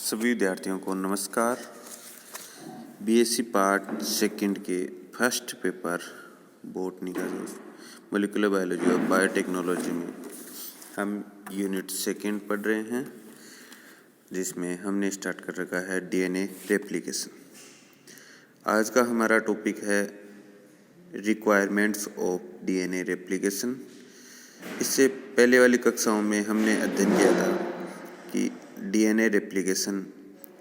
सभी विद्यार्थियों को नमस्कार। बीएससी पार्ट सेकंड के फर्स्ट पेपर बॉटनी का जो मॉलिक्यूलर बायोलॉजी और बायोटेक्नोलॉजी में हम यूनिट सेकंड पढ़ रहे हैं, जिसमें हमने स्टार्ट कर रखा है डीएनए रेप्लिकेशन। आज का हमारा टॉपिक है रिक्वायरमेंट्स ऑफ डीएनए रेप्लिकेशन। इससे पहले वाली कक्षाओं में हमने अध्ययन किया था कि डीएनए रेप्लिकेशन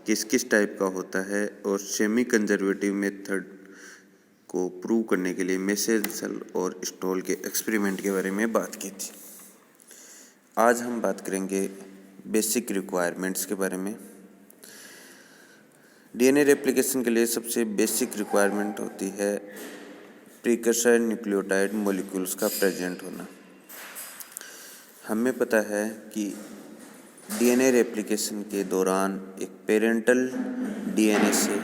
किस किस टाइप का होता है और सेमी कंजर्वेटिव मेथड को प्रूव करने के लिए मेसेंजर और स्टॉल के एक्सपेरिमेंट के बारे में बात की थी। आज हम बात करेंगे बेसिक रिक्वायरमेंट्स के बारे में। डीएनए रेप्लिकेशन के लिए सबसे बेसिक रिक्वायरमेंट होती है प्रीकर्सर न्यूक्लियोटाइड मॉलिक्यूल्स का प्रेजेंट होना। हमें पता है कि डीएनए रेप्लिकेशन के दौरान एक पेरेंटल डीएनए से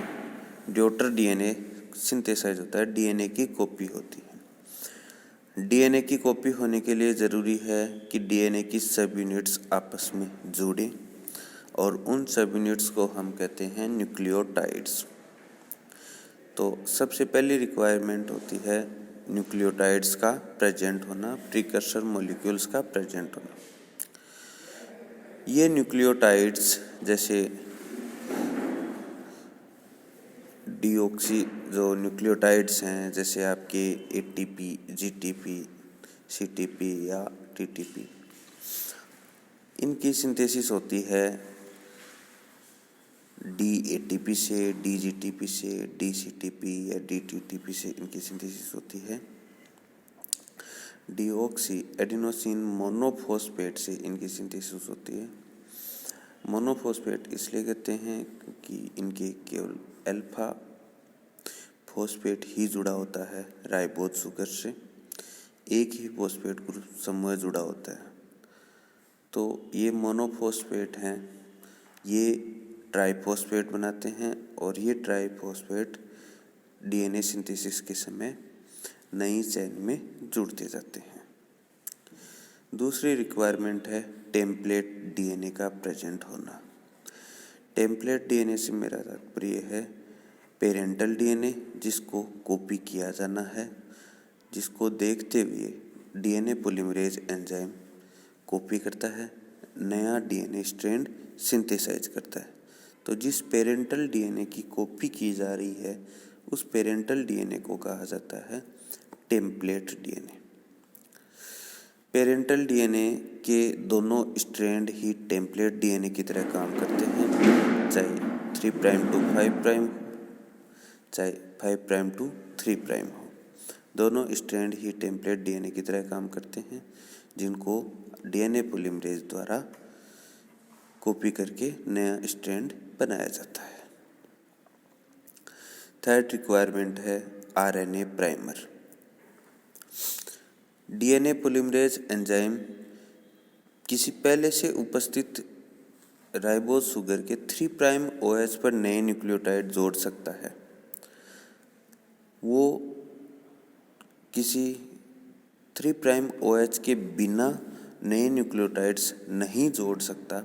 डॉटर डीएनए सिंथेसाइज होता है, डीएनए की कॉपी होती है। डीएनए की कॉपी होने के लिए ज़रूरी है कि डीएनए की सब यूनिट्स आपस में जुड़ें और उन सब यूनिट्स को हम कहते हैं न्यूक्लियोटाइड्स। तो सबसे पहली रिक्वायरमेंट होती है न्यूक्लियोटाइड्स का प्रेजेंट होना, प्रीकर्सर मॉलिक्यूल्स का प्रेजेंट होना। ये न्यूक्लियोटाइड्स जैसे डीऑक्सी जो न्यूक्लियोटाइड्स हैं, जैसे आपके एटीपी, जीटीपी, सीटीपी या टीटीपी, इनकी सिंथेसिस होती है डीएटीपी से, डीजीटीपी से, डीसीटीपी या डीटीटीपी से इनकी सिंथेसिस होती है। डीऑक्सी एडिनोसिन मोनोफॉस्फेट से इनकी सिंथेसिस होती है। मोनोफॉस्फेट इसलिए कहते हैं कि इनके केवल अल्फा फॉस्फेट ही जुड़ा होता है राइबोज शुगर से, एक ही फॉस्फेट ग्रुप समूह जुड़ा होता है। तो ये मोनोफॉस्फेट हैं, ये ट्राइफॉस्फेट बनाते हैं और ये ट्राइफॉस्फेट डीएनए सिंथेसिस के समय नई चेन में जुड़ते जाते हैं। दूसरी रिक्वायरमेंट है टेम्पलेट डीएनए का प्रेजेंट होना। टेम्पलेट डीएनए से मेरा तात्पर्य है पेरेंटल डीएनए जिसको कॉपी किया जाना है, जिसको देखते हुए डीएनए पॉलीमरेज एंजाइम कॉपी करता है, नया डीएनए स्ट्रैंड सिंथेसाइज करता है। तो जिस पेरेंटल डीएनए की कॉपी की जा रही है उस पेरेंटल डीएनए को कहा जाता है टेम्पलेट डीएनए। पेरेंटल डीएनए के दोनों स्ट्रैंड ही टेम्पलेट डीएनए की तरह काम करते हैं, चाहे 3 प्राइम टू 5 प्राइम, चाहे 5 प्राइम टू 3 प्राइम हो। दोनों स्ट्रैंड ही टेम्पलेट डीएनए की तरह काम करते हैं, जिनको डीएनए पॉलीमरेज द्वारा कॉपी करके नया स्ट्रैंड बनाया जाता है। थर्ड रिक्वायरमेंट है RNA primer. DNA polymerase enzyme किसी पहले से उपस्थित राइबोज शुगर के 3 प्राइम ओएच पर नए न्यूक्लियोटाइड जोड़ सकता है। वो किसी 3 प्राइम ओएच के बिना नए न्यूक्लियोटाइड्स नहीं जोड़ सकता।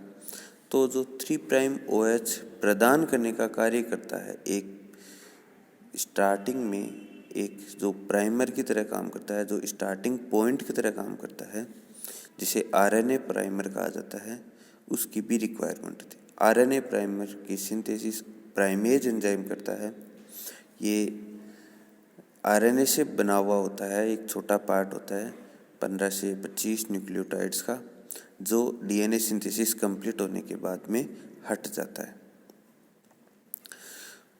तो जो 3 प्राइम ओएच प्रदान करने का कार्य करता है, एक स्टार्टिंग में एक जो प्राइमर की तरह काम करता है, जो स्टार्टिंग पॉइंट की तरह काम करता है, जिसे आरएनए प्राइमर कहा जाता है, उसकी भी रिक्वायरमेंट थी। आरएनए प्राइमर की सिंथेसिस प्राइमेज एंजाइम करता है। ये आरएनए से बना हुआ होता है, एक छोटा पार्ट होता है 15 से 25 न्यूक्लियोटाइड्स का, जो डीएनए सिंथेसिस कंप्लीट होने के बाद में हट जाता है।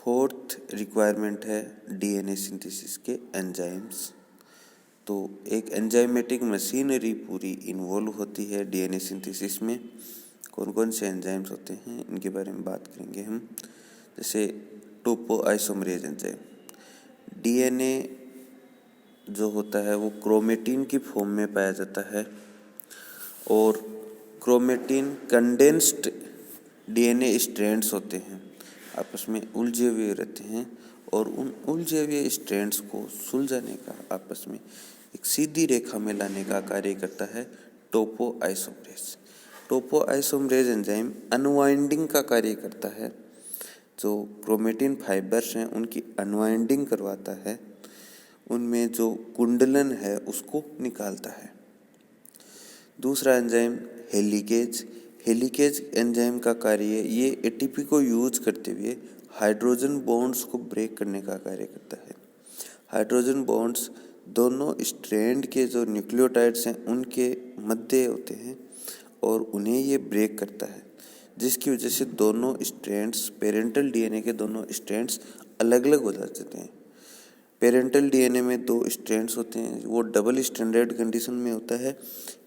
फोर्थ रिक्वायरमेंट है डीएनए सिंथेसिस के एंजाइम्स। तो एक एंजाइमेटिक मशीनरी पूरी इन्वॉल्व होती है डीएनए सिंथेसिस में। कौन कौन से एंजाइम्स होते हैं इनके बारे में बात करेंगे हम। जैसे टोपोआइसोमरेज एंजाइम, डीएनए जो होता है वो क्रोमेटिन की फॉर्म में पाया जाता है और क्रोमेटिन कंडेंस्ड डीएनए स्ट्रैंड्स होते हैं, आपस में उलझे हुए रहते हैं और उन उलझे हुए स्ट्रैंड्स को सुलझाने का, आपस में एक सीधी रेखा में लाने का कार्य करता है टोपोआइसोमरेज। टोपोआइसोमरेज एंजाइम अनवाइंडिंग का कार्य करता है, जो क्रोमेटिन फाइबर्स हैं उनकी अनवाइंडिंग करवाता है, उनमें जो कुंडलन है उसको निकालता है। दूसरा एंजाइम हेलिकेज। हेलिकेज एंजाइम का कार्य ये एटीपी को यूज करते हुए हाइड्रोजन बॉन्ड्स को ब्रेक करने का कार्य करता है। हाइड्रोजन बॉन्ड्स दोनों स्ट्रैंड के जो न्यूक्लियोटाइड्स हैं उनके मध्य होते हैं और उन्हें ये ब्रेक करता है, जिसकी वजह से दोनों स्ट्रैंड्स, पेरेंटल डीएनए के दोनों स्ट्रैंड्स अलग अलग हो जाते हैं। पेरेंटल डीएनए में 2 स्ट्रैंड्स होते हैं, वो डबल स्टैंडर्ड कंडीशन में होता है।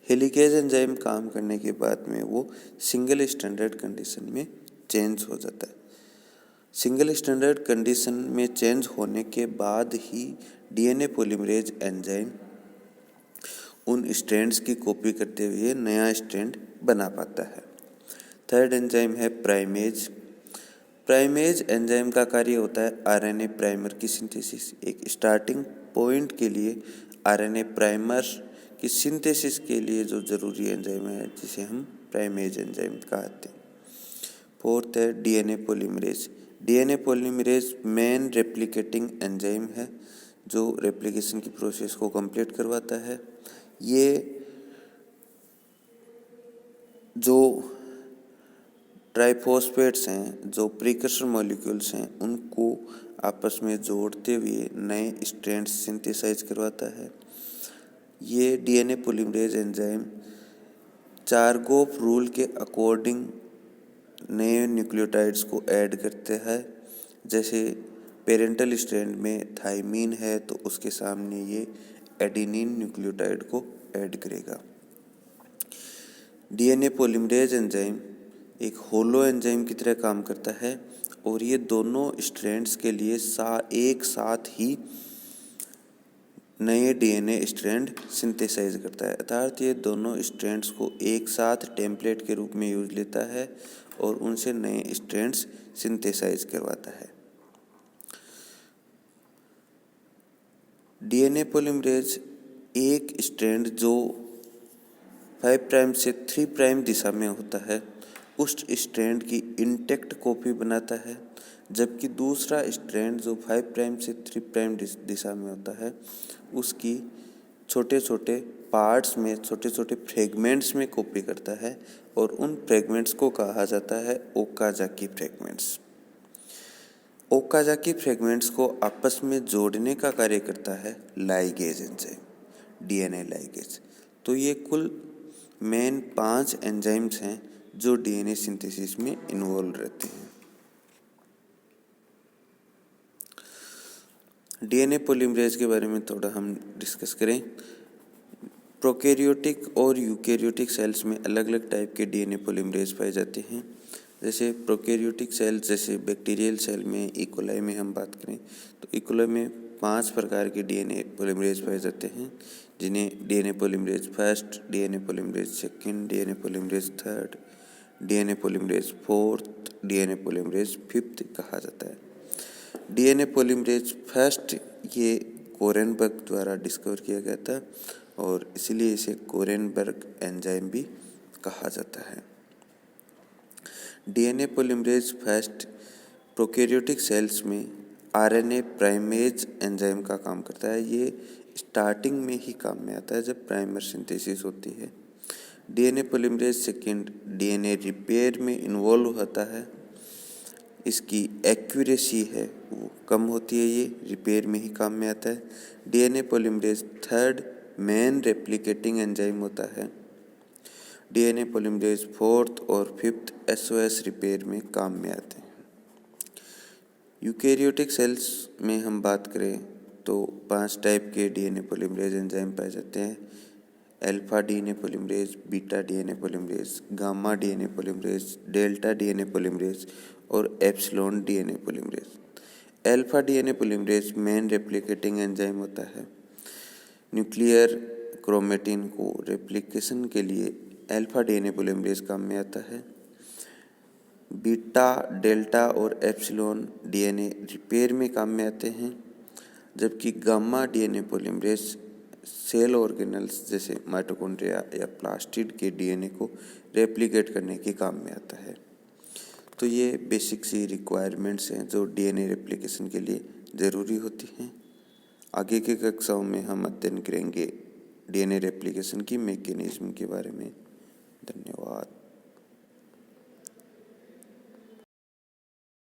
हेलिकेज एंजाइम काम करने के बाद में वो सिंगल स्टैंडर्ड कंडीशन में चेंज हो जाता है। सिंगल स्टैंडर्ड कंडीशन में चेंज होने के बाद ही डीएनए पॉलीमरेज एंजाइम उन स्ट्रैंड्स की कॉपी करते हुए नया स्ट्रैंड बना पाता है। थर्ड एंजाइम है प्राइमेज। प्राइमेज एंजाइम का कार्य होता है आरएनए प्राइमर की सिंथेसिस। एक स्टार्टिंग पॉइंट के लिए आरएनए प्राइमर की सिंथेसिस के लिए जो जरूरी एंजाइम है, जिसे हम प्राइमेज एंजाइम कहते हैं। फोर्थ है DNA polymerase. DNA polymerase main replicating enzyme है, जो रेप्लिकेशन की प्रोसेस को कंप्लीट करवाता है। ये जो ट्राइफॉस्फेट्स हैं, जो प्रीकर्सर मॉलिक्यूल्स हैं, उनको आपस में जोड़ते हुए नए स्ट्रैंड्स सिंथेसाइज करवाता है। ये डीएनए पॉलीमरेज एंजाइम चारगोफ रूल के अकॉर्डिंग नए न्यूक्लियोटाइड्स को ऐड करते हैं। जैसे पेरेंटल स्ट्रैंड में थाइमीन है तो उसके सामने ये एडेनिन न्यूक्लियोटाइड को ऐड करेगा। डीएनए पॉलीमरेज एंजाइम एक होलो एंजाइम की तरह काम करता है और ये दोनों स्ट्रैंड्स के लिए एक साथ ही नए डीएनए स्ट्रैंड सिंथेसाइज करता है, अर्थात ये दोनों स्ट्रैंड्स को एक साथ टेम्पलेट के रूप में यूज लेता है और उनसे नए स्ट्रैंड्स सिंथेसाइज करवाता है। डीएनए पॉलीमरेज एक स्ट्रैंड जो 5 प्राइम से 3 प्राइम दिशा में होता है उस स्ट्रैंड की इंटैक्ट कॉपी बनाता है, जबकि दूसरा स्ट्रैंड जो 5 प्राइम से 3 प्राइम दिशा में होता है उसकी छोटे छोटे पार्ट्स में, छोटे छोटे फ्रेगमेंट्स में कॉपी करता है और उन फ्रेगमेंट्स को कहा जाता है ओकाजाकी फ्रेगमेंट्स। ओकाजाकी फ्रेगमेंट्स को आपस में जोड़ने का कार्य करता है लाइगेज एंजाइम, डीएनए लाइगेज। तो ये कुल मेन 5 एंजाइम्स हैं जो डीएनए सिंथेसिस में इन्वॉल्व रहते हैं। डीएनए पॉलीमरेज के बारे में थोड़ा हम डिस्कस करें। प्रोकैरियोटिक और यूकैरियोटिक सेल्स में अलग अलग टाइप के डीएनए पॉलीमरेज पाए जाते हैं। जैसे प्रोकैरियोटिक सेल, जैसे बैक्टीरियल सेल में, इकोलाई में हम बात करें तो इकोलाई में 5 प्रकार के डीएनए पॉलीमरेज पाए जाते हैं, जिन्हें DNA polymerase first, DNA polymerase second, DNA polymerase third, DNA polymerase fourth, DNA polymerase fifth कहा जाता है। डीएनए पॉलीमरेज फर्स्ट ये कोरेनबर्ग द्वारा डिस्कवर किया गया था और इसलिए इसे कोरेनबर्ग एंजाइम भी कहा जाता है। DNA polymerase first prokaryotic cells में आरएनए प्राइमेज एंजाइम का काम करता है। ये स्टार्टिंग में ही काम में आता है जब प्राइमर सिंथेसिस होती है। DNA polymerase second DNA repair में इन्वॉल्व होता है। इसकी एक्यूरेसी है वो कम होती है, ये रिपेयर में ही काम में आता है। DNA polymerase third main replicating enzyme होता है। डीएनए पॉलीमरेज फोर्थ और फिफ्थ एसओएस रिपेयर में काम में आते हैं। यूकैरियोटिक सेल्स में हम बात करें तो 5 टाइप के डीएनए पॉलीमरेज एंजाइम पाए जाते हैं। Alpha DNA polymerase, beta DNA polymerase, gamma DNA polymerase, delta DNA polymerase और epsilon DNA polymerase. Alpha DNA polymerase main replicating enzyme होता है। न्यूक्लियर क्रोमेटिन को रेप्लिकेशन के लिए अल्फा डीएनए पॉलीमरेज काम में आता है। बीटा, डेल्टा और एप्सिलॉन डीएनए रिपेयर में काम में आते हैं, जबकि gamma DNA polymerase cell organelles जैसे माइटोकॉन्ड्रिया या प्लास्टिड के डीएनए को रेप्लिकेट करने के काम में आता है। तो ये बेसिक सी रिक्वायरमेंट्स हैं जो डीएनए रेप्लिकेशन के लिए ज़रूरी होती हैं। आगे के कक्षाओं में हम अध्ययन करेंगे डीएनए रेप्लिकेशन की मैकेनिज्म के बारे में। धन्यवाद।